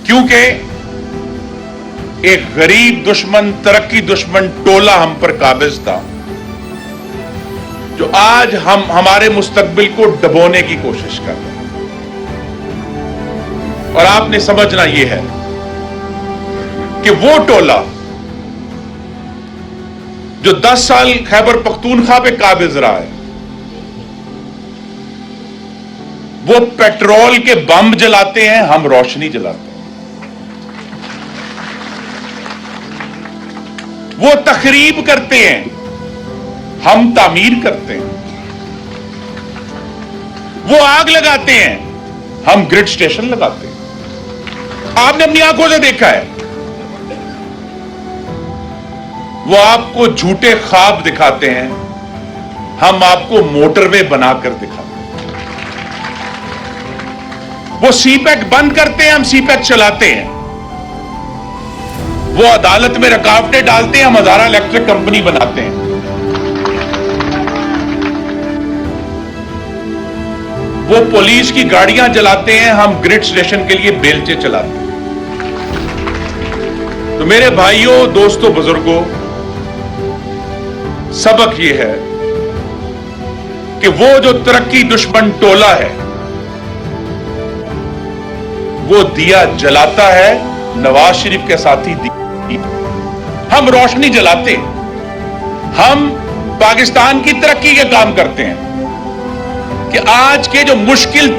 क्योंकि एक गरीब दुश्मन, तरक्की दुश्मन टोला हम पर काबिज था, जो आज हम हमारे मुस्तकबिल को डबोने की कोशिश कर रहे हैं। और आपने समझना यह है कि वो टोला जो 10 साल खैबर पख्तूनख्वा पे काबिज रहा है, वो पेट्रोल के बम जलाते हैं, हम रोशनी जलाते हैं। वो तखरीब करते हैं, हम तामीर करते हैं। वो आग लगाते हैं, हम ग्रिड स्टेशन लगाते हैं। आपने अपनी आंखों से देखा है। वो आपको झूठे ख्वाब दिखाते हैं, हम आपको मोटरवे बनाकर दिखाते हैं। वो सीपैक बंद करते हैं, हम सीपैक चलाते हैं। वो अदालत में रुकावटें डालते हैं, हम हजारा इलेक्ट्रिक कंपनी बनाते हैं। वो पुलिस की गाड़ियां जलाते हैं, हम ग्रिड स्टेशन के लिए बेलचे चलाते हैं। तो मेरे भाइयों, दोस्तों, बुजुर्गों, सबक यह है कि वो जो तरक्की दुश्मन टोला है, वो दिया जलाता है, नवाज शरीफ के साथी हम रोशनी जलाते, हम पाकिस्तान की तरक्की के काम करते हैं कि आज के जो मुश्किल